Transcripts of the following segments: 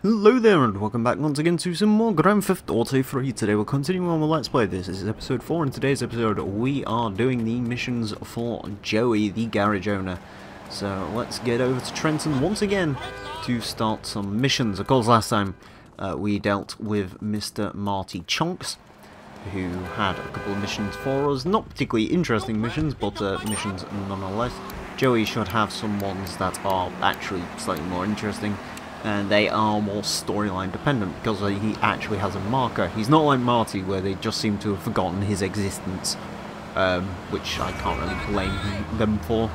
Hello there and welcome back once again to some more Grand Theft Auto 3. Today we're continuing on with Let's Play. This is episode 4. In today's episode we are doing the missions for Joey, the garage owner. So let's get over to Trenton once again to start some missions. Of course last time we dealt with Mr. Marty Chonks, who had a couple of missions for us. Not particularly interesting missions, but missions nonetheless. Joey should have some ones that are actually slightly more interesting. And they are more storyline dependent because he actually has a marker. He's not like Marty where they just seem to have forgotten his existence, which I can't really blame them for.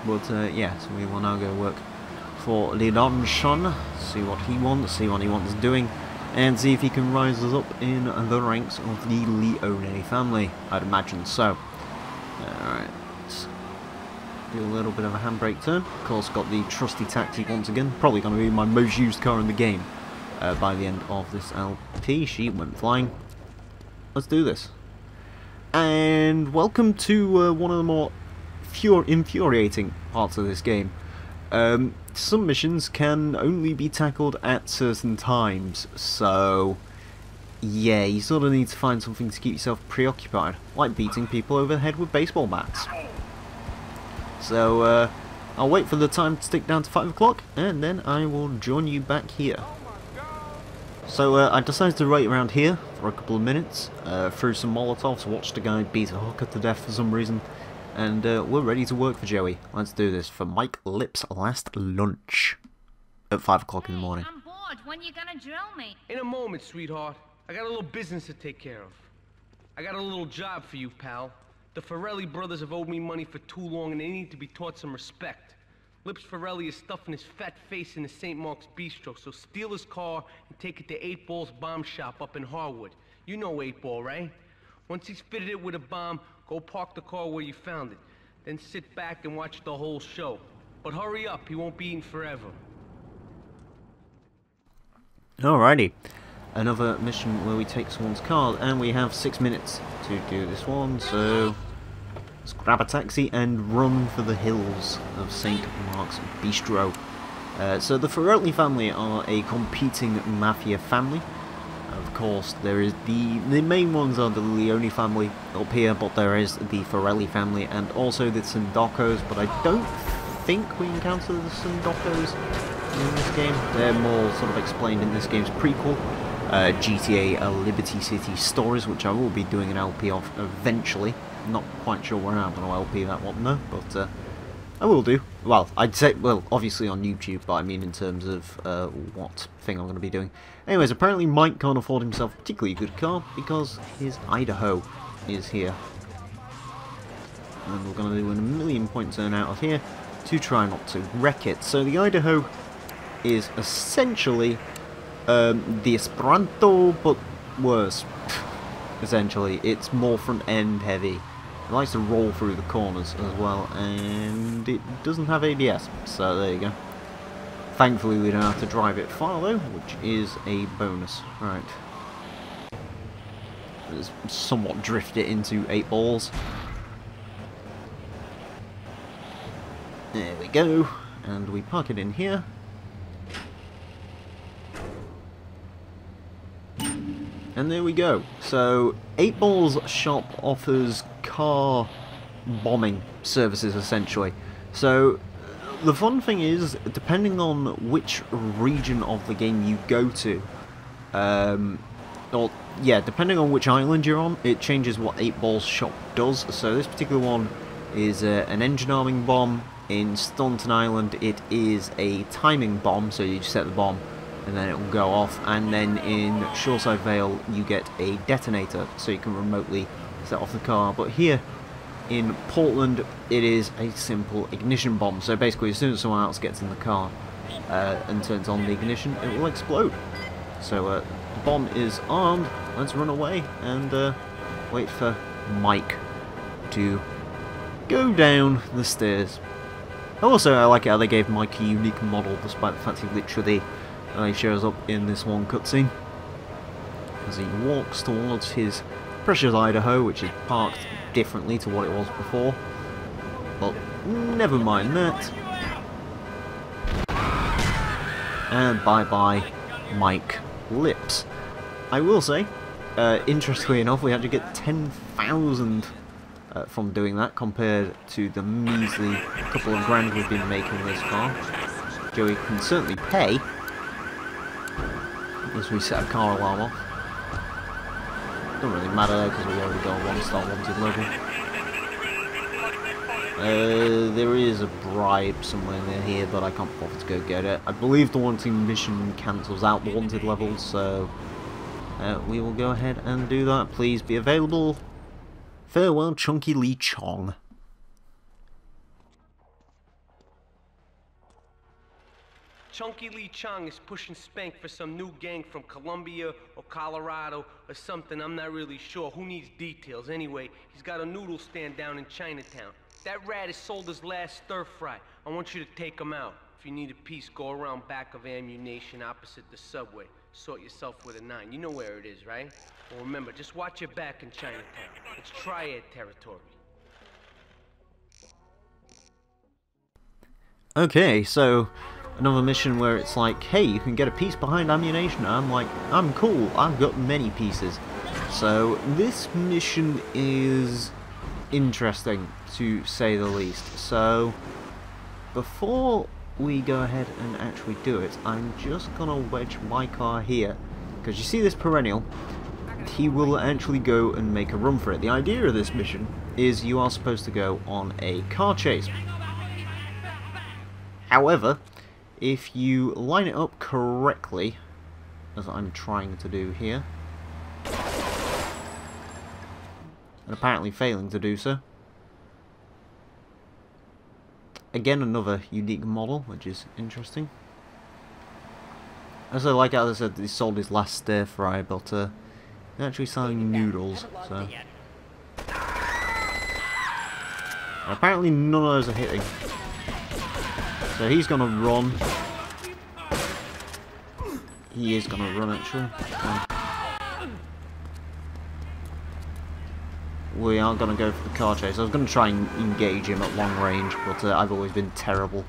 But yeah, so we will now go work for Lidonshon, see what he wants doing, and see if he can rise us up in the ranks of the Leone family. I'd imagine so. Alright. Do a little bit of a handbrake turn. Of course, got the trusty tactic once again. Probably going to be my most used car in the game by the end of this LP. She went flying. Let's do this. And welcome to one of the more infuriating parts of this game. Some missions can only be tackled at certain times, so yeah, you sort of need to find something to keep yourself preoccupied, like beating people over the head with baseball bats. So, I'll wait for the time to tick down to 5 o'clock, and then I will join you back here. So, I decided to wait around here for a couple of minutes, threw some Molotovs, watched a guy beat a hooker to death for some reason, and we're ready to work for Joey. Let's do this for Mike Lip's last lunch at 5 o'clock in the morning. I'm bored. When you gonna drill me? In a moment, sweetheart. I got a little business to take care of. I got a little job for you, pal. The Farelli brothers have owed me money for too long and they need to be taught some respect. Lips Farelli is stuffing his fat face in the St. Mark's Bistro, so steal his car and take it to 8 Ball's bomb shop up in Harwood. You know 8 Ball, right? Once he's fitted it with a bomb, go park the car where you found it. Then sit back and watch the whole show. But hurry up, he won't be eating forever. Alrighty. Another mission where we take someone's car, and we have 6 minutes to do this one, so let's grab a taxi and run for the hills of St. Mark's Bistro. So the Farelli family are a competing mafia family. Of course, there is the main ones are the Leone family up here, but there is the Farelli family and also the Sindocos, but I don't think we encounter the Sindocos in this game. They're more sort of explained in this game's prequel. GTA Liberty City Stories, which I will be doing an LP of eventually. Not quite sure where I'm going to LP that one though, but I will do. Well, I'd say, well, obviously on YouTube, but I mean in terms of what thing I'm going to be doing. Anyways, apparently Mike can't afford himself a particularly good car because his Idaho is here. And we're going to do a 1,000,000 turn out of here to try not to wreck it. So the Idaho is essentially the Esperanto, but worse. Essentially, it's more front end heavy. It likes to roll through the corners as well, and it doesn't have ABS, so there you go. Thankfully, we don't have to drive it far though, which is a bonus. Right. Let's somewhat drift it into 8 Balls. There we go, and we park it in here. And there we go. So 8 Ball's shop offers car bombing services essentially. So the fun thing is, depending on which region of the game you go to, or yeah, depending on which island you're on, it changes what 8 Ball's shop does. So this particular one is an engine arming bomb. In Staunton Island it is a timing bomb, so you set the bomb and then it will go off, and then in Shoreside Vale you get a detonator, so you can remotely set off the car. But here in Portland it is a simple ignition bomb, so basically as soon as someone else gets in the car and turns on the ignition, it will explode. So the bomb is armed. Let's run away and wait for Mike to go down the stairs. Also, I like how they gave Mike a unique model, despite the fact he literally shows up in this one cutscene as he walks towards his precious Idaho, which is parked differently to what it was before. But never mind that. And bye-bye, Mike Lips. I will say, interestingly enough, we had to get 10,000 from doing that, compared to the measly couple of grand we've been making this far. Joey can certainly pay, as we set a car alarm off. Doesn't really matter though, because we already got a 1-star wanted level. There is a bribe somewhere near here, but I can't bother to go get it. I believe the wanted mission cancels out the wanted levels, so we will go ahead and do that. Please be available. Farewell, Chunky Lee Chong. Chunky Lee Chong is pushing Spank for some new gang from Colombia or Colorado or something. I'm not really sure. Who needs details? Anyway, he's got a noodle stand down in Chinatown. That rat has sold his last stir-fry. I want you to take him out. If you need a piece, go around back of ammunition opposite the subway. Sort yourself with a 9. You know where it is, right? Well, remember, just watch your back in Chinatown. It's triad territory. Okay, so another mission where it's like, hey, you can get a piece behind ammunition. And I'm like, I'm cool, I've got many pieces. So this mission is interesting, to say the least. So before we go ahead and actually do it, I'm just gonna wedge my car here, because you see this perennial, he will actually go and make a run for it. The idea of this mission is you are supposed to go on a car chase. However, if you line it up correctly, as I'm trying to do here, and apparently failing to do so. Again, another unique model, which is interesting. Also, like as I said, he sold his last stir fry, but he's actually selling noodles, so. Apparently none of those are hitting. So he's gonna run. He is gonna run, actually. We are going to go for the car chase. I was going to try and engage him at long range, but I've always been terrible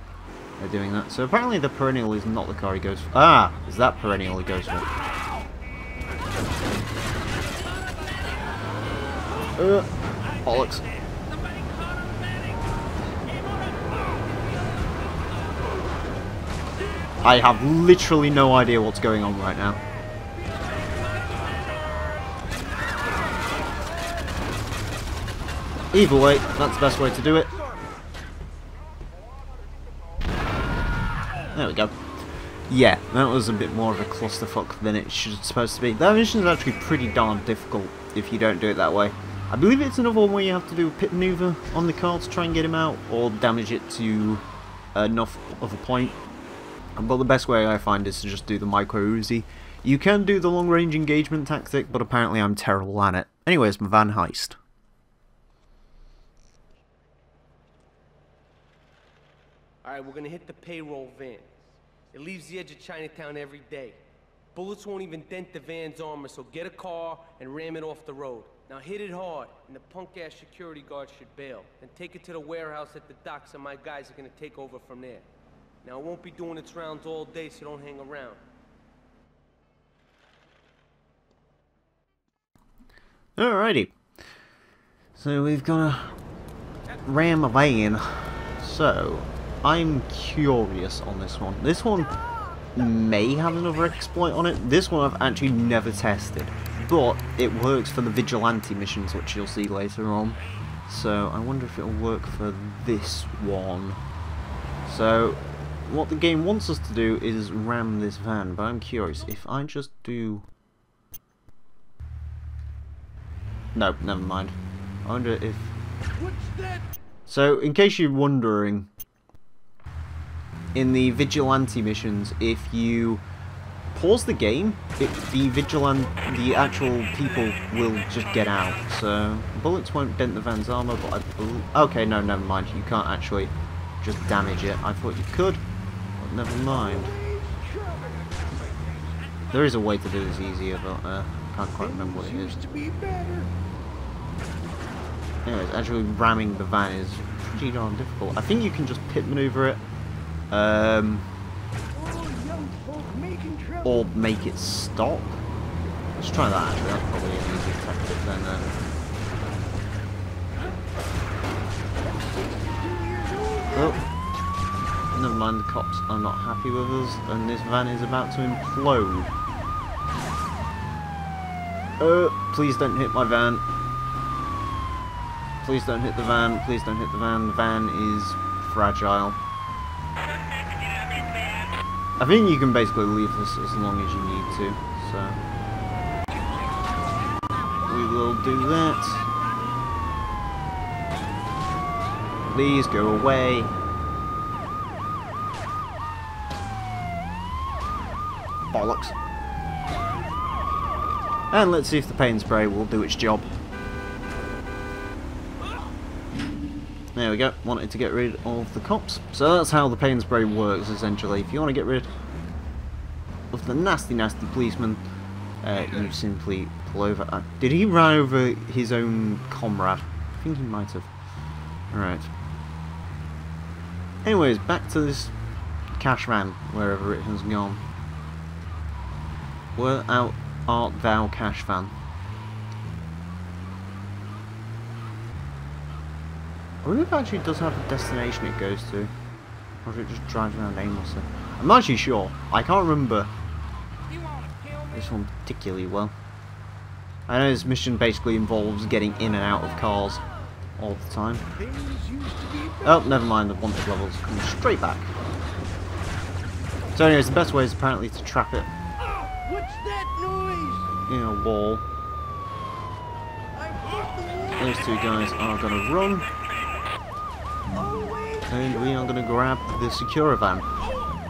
at doing that. So apparently the perennial is not the car he goes for. Ah! Is that perennial he goes for? Bollocks. I have literally no idea what's going on right now. Either way, that's the best way to do it. There we go. Yeah, that was a bit more of a clusterfuck than it should supposed to be. That mission is actually pretty darn difficult if you don't do it that way. I believe it's another one where you have to do a pit maneuver on the car to try and get him out, or damage it to enough of a point. But the best way I find is to just do the micro Uzi. You can do the long range engagement tactic, but apparently I'm terrible at it. Anyways, my van heist. Alright, we're gonna hit the payroll van. It leaves the edge of Chinatown every day. Bullets won't even dent the van's armor, so get a car and ram it off the road. Now hit it hard, and the punk-ass security guard should bail. Then take it to the warehouse at the docks, and my guys are gonna take over from there. Now it won't be doing its rounds all day, so don't hang around. Alrighty. So we've got to ram a van. So I'm curious on this one. This one may have another exploit on it. This one I've actually never tested, but it works for the vigilante missions, which you'll see later on. So I wonder if it'll work for this one. So what the game wants us to do is ram this van, but I'm curious if I just do... Nope, never mind. I wonder if... So, in case you're wondering, in the vigilante missions, if you pause the game, the actual people will just get out. So, bullets won't dent the van's armor, but I believe... Okay, no, never mind. You can't actually just damage it. I thought you could, but never mind. There is a way to do this easier, but I can't quite remember what it is. Anyways, actually ramming the van is pretty darn difficult. I think you can just pit maneuver it. or make it stop. Let's try that actually, that's probably an easier tactic than oh, never mind, the cops are not happy with us and this van is about to implode. Please don't hit my van. Please don't hit the van, please don't hit the van. The van is fragile. I think you can basically leave this as long as you need to, so we will do that. Please go away. Bollocks. And let's see if the paint spray will do its job. There we go, wanted to get rid of the cops. So that's how the paint spray works essentially. If you want to get rid of the nasty policeman, you simply pull over. Did he run over his own comrade? I think he might have. Alright. Anyways, back to this cash van, wherever it has gone. Where art thou, cash van? I wonder if it actually does have a destination it goes to, or if it just drives around aimlessly. I'm not actually sure. I can't remember this one particularly well. I know this mission basically involves getting in and out of cars all the time. Oh, never mind, the wanted levels come straight back. So anyways, the best way is apparently to trap it What's that noise? in a wall. Those two guys are going to run. And we are going to grab the Secura-van.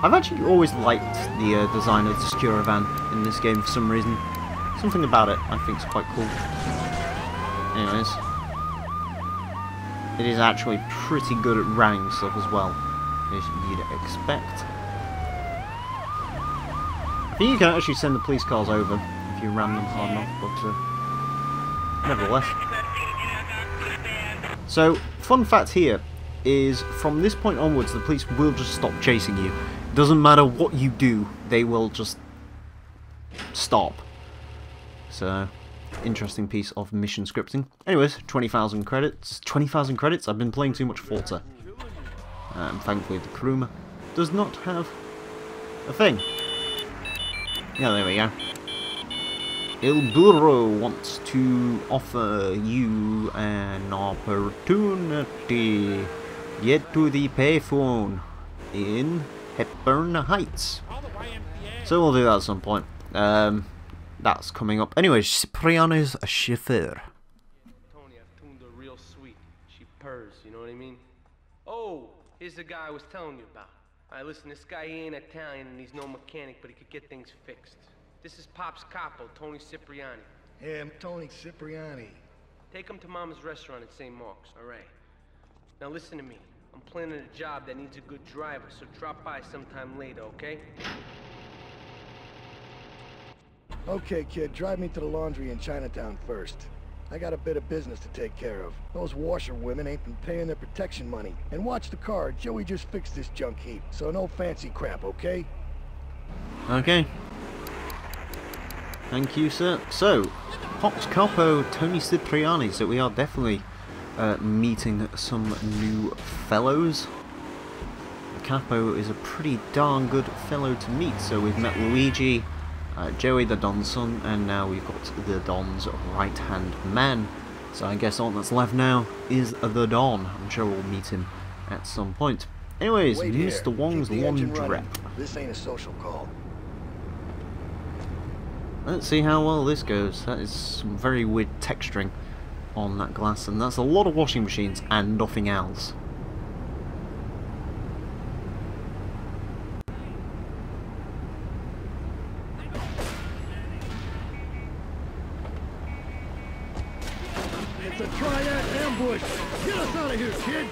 I've actually always liked the design of the Secura-van in this game for some reason. Something about it I think is quite cool. Anyways. It is actually pretty good at ramming stuff as well, as you'd expect. I think you can actually send the police cars over if you ram them hard enough, but nevertheless. So, fun fact here is from this point onwards the police will just stop chasing you. Doesn't matter what you do, they will just stop. So, interesting piece of mission scripting. Anyways, 20,000 credits. 20,000 credits? I've been playing too much Forza. Thankfully the Kuruma does not have a thing. Yeah, there we go. Il Burro wants to offer you an opportunity. Get to the payphone in Hepburn Heights. So we'll do that at some point. That's coming up. Anyway, Cipriano's a chauffeur. Tony, I've tuned her real sweet. She purrs, you know what I mean? Oh, here's the guy I was telling you about. Alright, listen, this guy, he ain't Italian and he's no mechanic, but he could get things fixed. This is Pop's capo, Tony Cipriani. Hey, I'm Tony Cipriani. Take him to Mama's restaurant at St. Mark's, alright? Now listen to me. I'm planning a job that needs a good driver, so drop by sometime later, okay? Okay, kid, drive me to the laundry in Chinatown first. I got a bit of business to take care of. Those washerwomen ain't been paying their protection money. And watch the car, Joey just fixed this junk heap, so no fancy crap, okay? Okay. Thank you, sir. So, Pops Capo, Tony Cipriani. So we are definitely meeting some new fellows. Capo is a pretty darn good fellow to meet. So we've met Luigi, Joey the Don's son, and now we've got the Don's right-hand man. So I guess all that's left now is the Don. I'm sure we'll meet him at some point. Anyways, Wait Mr. here. Wong's Keep the engine laundrette. running. This ain't a social call. Let's see how well this goes. That is some very weird texturing on that glass, and that's a lot of washing machines and nothing else. It's a triad ambush! Get us out of here, kid!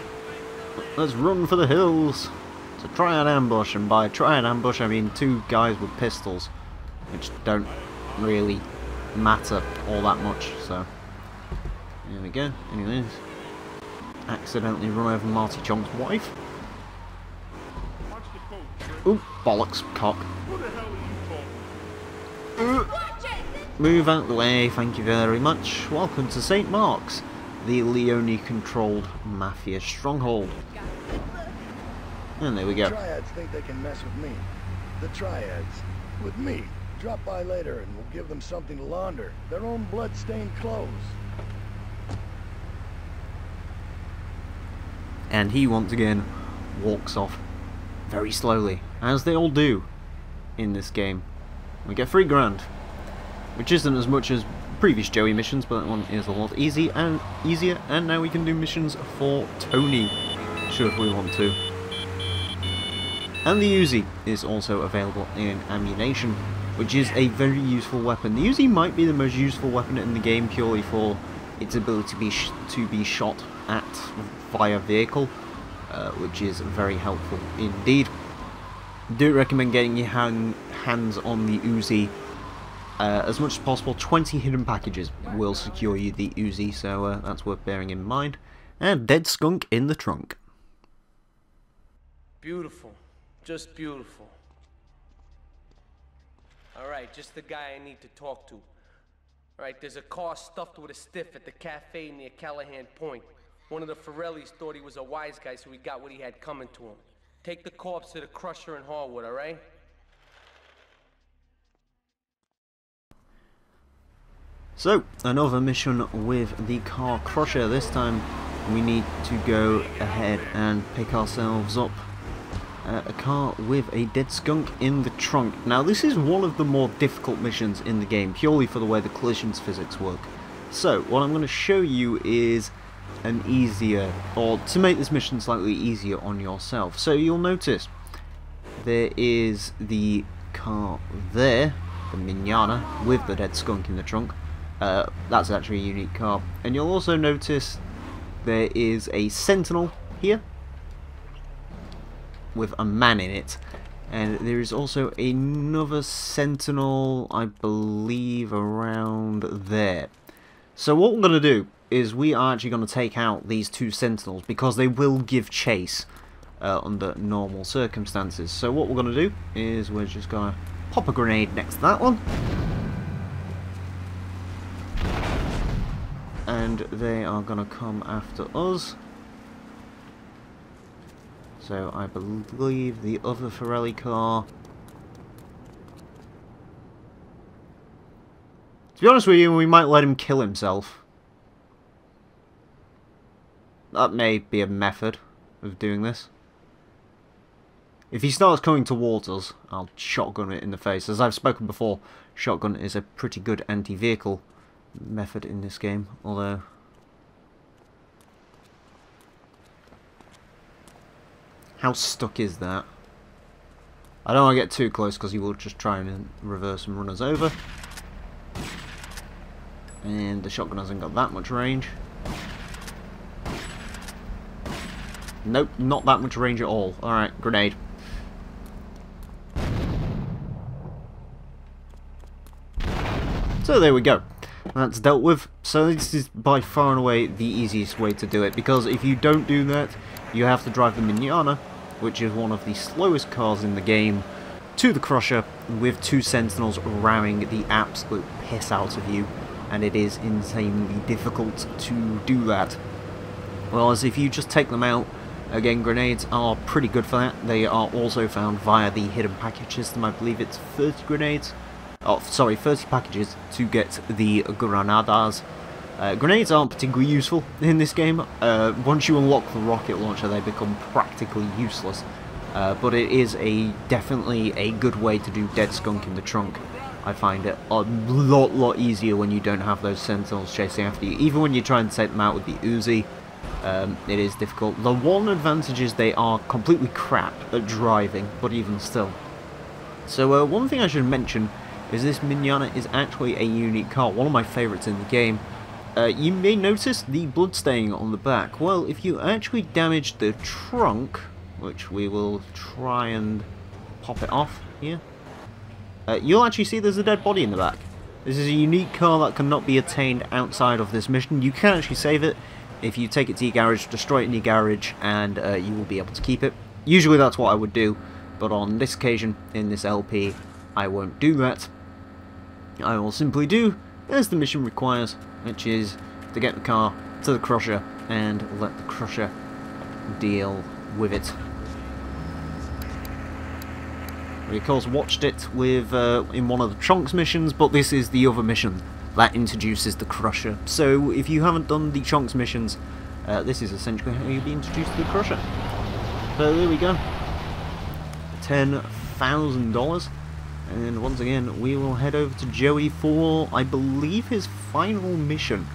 Let's run for the hills. It's a triad ambush, and by triad ambush I mean two guys with pistols, which don't really matter all that much, so there we go. Anyways, accidentally run over Marty Chong's wife. Ooh, bollocks, cock. Who the hell are you talking Move out the way, thank you very much. Welcome to St. Mark's, the Leone-controlled mafia stronghold. And there we go. The Triads think they can mess with me. The Triads. With me. Drop by later and we'll give them something to launder. Their own blood-stained clothes. And he once again walks off very slowly, as they all do in this game. We get $3 grand, which isn't as much as previous Joey missions, but that one is a lot easier. And now we can do missions for Tony, should we want to. And the Uzi is also available in ammunition, which is a very useful weapon. The Uzi might be the most useful weapon in the game purely for its ability to be shot at via vehicle, which is very helpful indeed. Do recommend getting your hands on the Uzi as much as possible. 20 hidden packages will secure you the Uzi, so that's worth bearing in mind. And dead skunk in the trunk. Beautiful. Just beautiful. Alright, just the guy I need to talk to. Alright, there's a car stuffed with a stiff at the cafe near Callahan Point. One of the Forellis thought he was a wise guy, so he got what he had coming to him. Take the corpse to the Crusher in Harwood, alright? So, another mission with the car Crusher. This time we need to go ahead and pick ourselves up a car with a dead skunk in the trunk. Now this is one of the more difficult missions in the game, purely for the way the collisions physics work. So what I'm going to show you is an easier, or to make this mission slightly easier on yourself. So you'll notice there is the car there, the Mignana, with the dead skunk in the trunk. That's actually a unique car. And you'll also notice there is a Sentinel here with a man in it, and there is also another Sentinel, I believe, around there. So what we're going to do is we are actually going to take out these two Sentinels because they will give chase under normal circumstances. So what we're going to do is we're just going to pop a grenade next to that one, and they are going to come after us. So I believe the other Forelli car... To be honest with you, we might let him kill himself. That may be a method of doing this. If he starts coming towards us, I'll shotgun it in the face. As I've spoken before, shotgun is a pretty good anti-vehicle method in this game, although... How stuck is that? I don't want to get too close because he will just try and reverse and run us over. And the shotgun hasn't got that much range. Nope, not that much range at all. Alright, grenade. So there we go. That's dealt with. So this is by far and away the easiest way to do it, because if you don't do that, you have to drive the Mignana, which is one of the slowest cars in the game, to the Crusher with two Sentinels ramming the absolute piss out of you, and it is insanely difficult to do that. Whereas if you just take them out, again, grenades are pretty good for that. They are also found via the hidden package system. I believe it's 30 grenades. Oh, sorry, 30 packages to get the granadas. Grenades aren't particularly useful in this game. Once you unlock the rocket launcher, they become practically useless. But it is definitely a good way to do dead skunk in the trunk. I find it a lot easier when you don't have those Sentinels chasing after you. Even when you're trying to take them out with the Uzi, it is difficult. The one advantage is they are completely crap at driving, but even still. So one thing I should mention is this Mignana is actually a unique car, one of my favourites in the game. You may notice the bloodstain on the back. Well, if you actually damage the trunk, which we will try and pop it off here, you'll actually see there's a dead body in the back. This is a unique car that cannot be attained outside of this mission. You can actually save it if you take it to your garage, destroy it in your garage, and you will be able to keep it. Usually that's what I would do, but on this occasion, in this LP, I won't do that. I will simply do as the mission requires, which is to get the car to the crusher and let the crusher deal with it. We of course watched it with in one of the Chunks missions, but this is the other mission that introduces the crusher. So if you haven't done the Chunks missions, this is essentially how you'll be introduced to the crusher. So there we go, $10,000, and once again we will head over to Joey for, I believe, his final mission.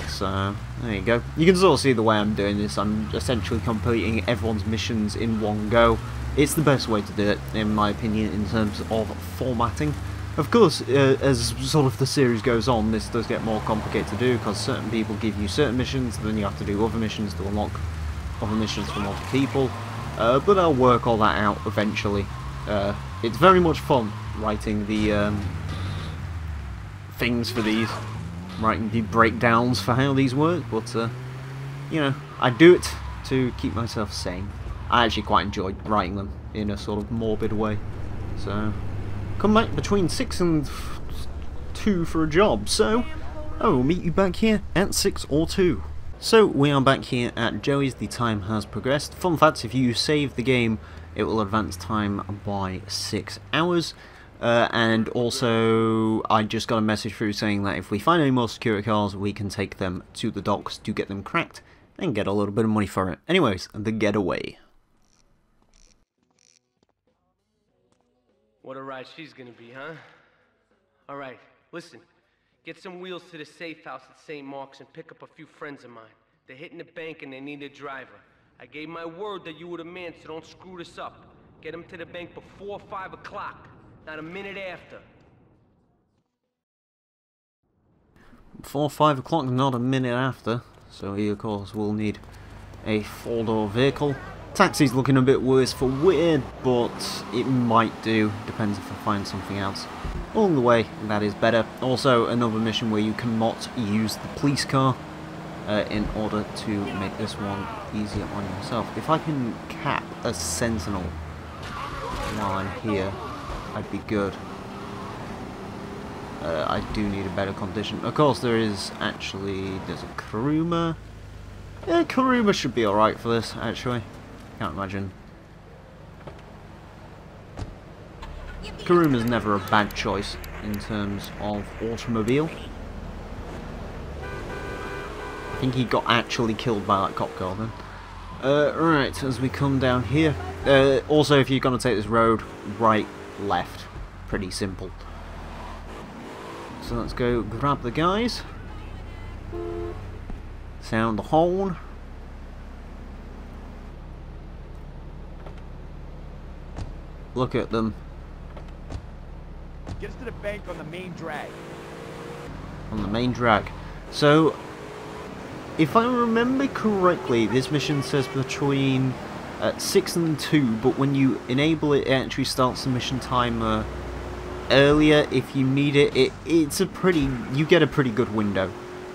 So there you go. You can sort of see the way I'm doing this. I'm essentially completing everyone's missions in one go. It's the best way to do it, in my opinion, in terms of formatting. Of course, as sort of the series goes on, this does get more complicated to do, because certain people give you certain missions, then you have to do other missions to unlock other missions from other people. But I'll work all that out eventually. It's very much fun writing the things for these, writing the breakdowns for how these work, but you know, I do it to keep myself sane. I actually quite enjoy writing them in a sort of morbid way. So, come back between 6 and 2 for a job, so I will meet you back here at 6 or 2. So, we are back here at Joey's. The time has progressed. Fun fact, if you save the game, it will advance time by 6 hours. And also, I just got a message through saying that if we find any more security cars, we can take them to the docks to get them cracked and get a little bit of money for it. Anyways, the getaway. What a ride she's gonna be, huh? Alright, listen. Get some wheels to the safe house at St. Mark's and pick up a few friends of mine. They're hitting the bank and they need a driver. I gave my word that you were the man, so don't screw this up. Get them to the bank before 5 o'clock, not a minute after. Before 5 o'clock, not a minute after. So he, of course, will need a 4-door vehicle. Taxi's looking a bit worse for wear, but it might do. Depends if I find something else along the way that is better. Also, another mission where you cannot use the police car in order to make this one easier on yourself. If I can cap a sentinel while I'm here, I'd be good. I do need a better condition. Of course, there's a Kuruma. Yeah, Kuruma should be alright for this, actually. Can't imagine. Kuruma's never a bad choice in terms of automobile. I think he got actually killed by that cop car then. Right, as we come down here. Also, if you're going to take this road, right, left. Pretty simple. So let's go grab the guys. Sound the horn. Look at them. Get us to the bank on the main drag. On the main drag. So, if I remember correctly, this mission says between 6 and 2, but when you enable it, it actually starts the mission timer earlier if you need it. You get a pretty good window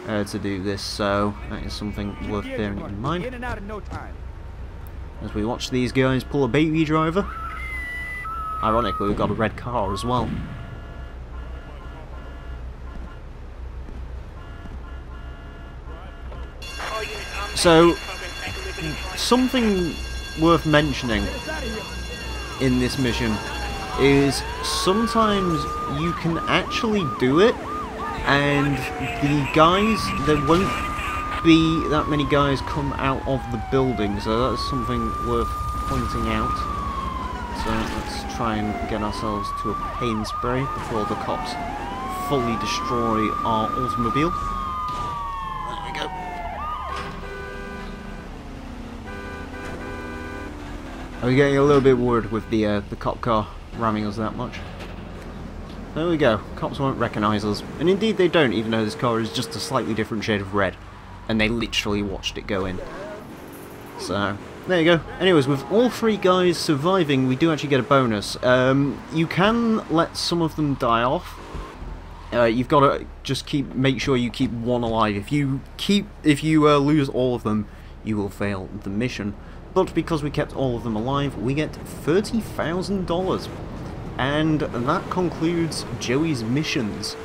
to do this, so that is something worth bearing in mind. In and out in no time. As we watch these guys pull a baby driver. Ironically, we've got a red car as well. So, something worth mentioning in this mission is sometimes you can actually do it, and the guys, there won't be that many guys come out of the building, so that's something worth pointing out. So let's try and get ourselves to a paint spray before the cops fully destroy our automobile. There we go. I was getting a little bit worried with the cop car ramming us that much. There we go. Cops won't recognise us. And indeed they don't, even though this car is just a slightly different shade of red. And they literally watched it go in. So, there you go. Anyways, with all 3 guys surviving, we do actually get a bonus. You can let some of them die off. You've got to just make sure you keep one alive. If you lose all of them, you will fail the mission. But because we kept all of them alive, we get $30,000. And that concludes Joey's missions.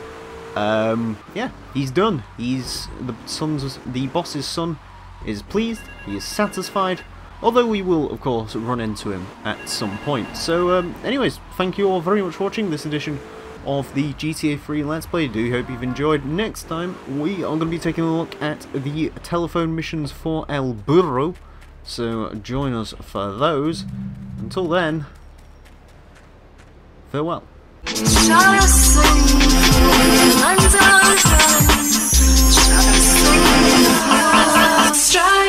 Yeah, he's done. The boss's son is pleased, he is satisfied, although we will, of course, run into him at some point. So, anyways, thank you all very much for watching this edition of the GTA 3 Let's Play. Do hope you've enjoyed. Next time, we are going to be taking a look at the telephone missions for El Burro, so join us for those. Until then, farewell. Strive